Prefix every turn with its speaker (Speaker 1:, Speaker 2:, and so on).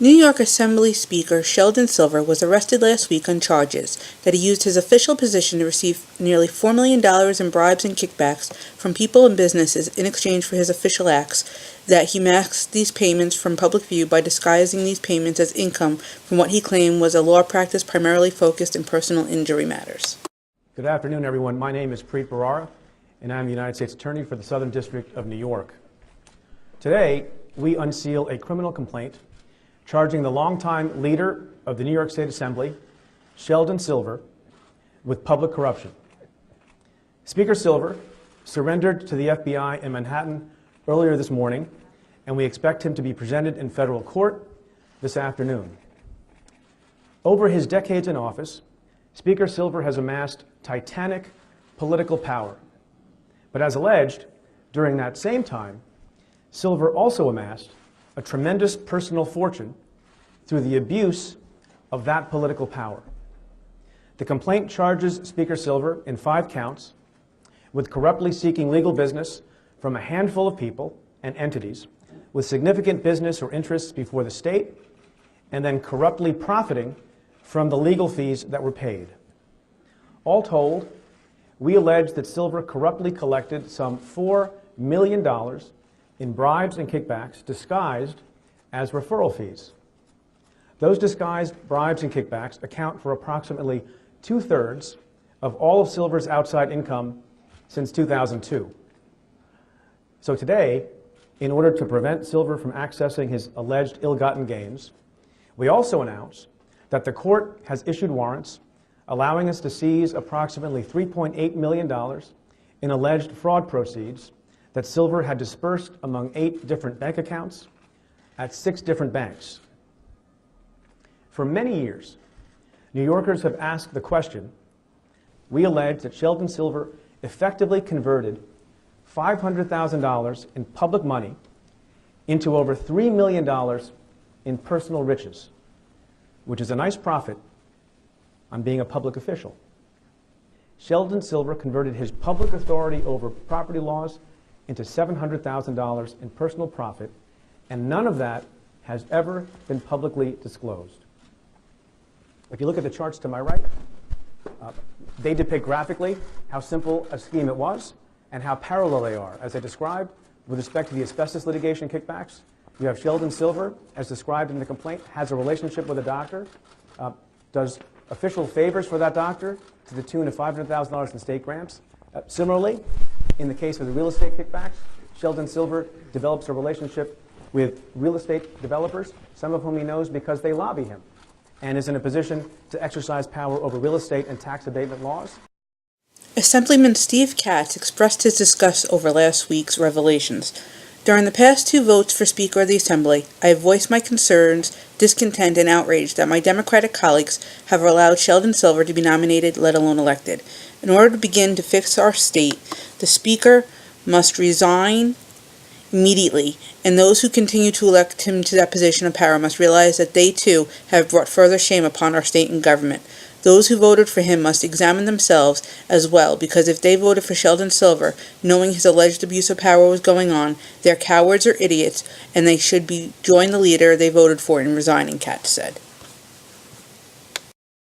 Speaker 1: New York Assembly Speaker Sheldon Silver was arrested last week on charges that he used his official position to receive nearly $4 million in bribes and kickbacks from people and businesses in exchange for his official acts, that he masked these payments from public view by disguising these payments as income from what he claimed was a law practice primarily focused in personal injury matters.
Speaker 2: Good afternoon, everyone. My name is Preet Bharara, and I'm the United States Attorney for the Southern District of New York. Today, we unseal a criminal complaint charging the longtime leader of the New York State Assembly, Sheldon Silver, with public corruption. Speaker Silver surrendered to the FBI in Manhattan earlier this morning, and we expect him to be presented in federal court this afternoon. Over his decades in office, Speaker Silver has amassed titanic political power. But as alleged, during that same time, Silver also amassed a tremendous personal fortune through the abuse of that political power. The complaint charges Speaker Silver in 5 counts with corruptly seeking legal business from a handful of people and entities with significant business or interests before the state, and then corruptly profiting from the legal fees that were paid. All told, we allege that Silver corruptly collected some $4 million in bribes and kickbacks disguised as referral fees. Those disguised bribes and kickbacks account for approximately 2/3 of all of Silver's outside income since 2002. So today, in order to prevent Silver from accessing his alleged ill-gotten gains, we also announce that the court has issued warrants allowing us to seize approximately $3.8 million in alleged fraud proceeds that Silver had dispersed among 8 different bank accounts at 6 different banks. For many years, New Yorkers have asked the question. We allege that Sheldon Silver effectively converted $500,000 in public money into over $3 million in personal riches, which is a nice profit on being a public official. Sheldon Silver converted his public authority over property laws into $700,000 in personal profit, and none of that has ever been publicly disclosed. If you look at the charts to my right, they depict graphically how simple a scheme it was and how parallel they are. As I described, with respect to the asbestos litigation kickbacks, you have Sheldon Silver, as described in the complaint, has a relationship with a doctor, does official favors for that doctor to the tune of $500,000 in state grants. Similarly, in the case of the real estate kickbacks, Sheldon Silver develops a relationship with real estate developers, some of whom he knows because they lobby him, and is in a position to exercise power over real estate and tax abatement laws.
Speaker 1: Assemblyman Steve Katz expressed his disgust over last week's revelations. During the past 2 votes for Speaker of the Assembly, I have voiced my concerns, discontent, and outrage that my Democratic colleagues have allowed Sheldon Silver to be nominated, let alone elected. In order to begin to fix our state, the Speaker must resign immediately, and those who continue to elect him to that position of power must realize that they, too, have brought further shame upon our state and government. Those who voted for him must examine themselves as well, because if they voted for Sheldon Silver, knowing his alleged abuse of power was going on, they're cowards or idiots, and they should join the leader they voted for in resigning, Katz said.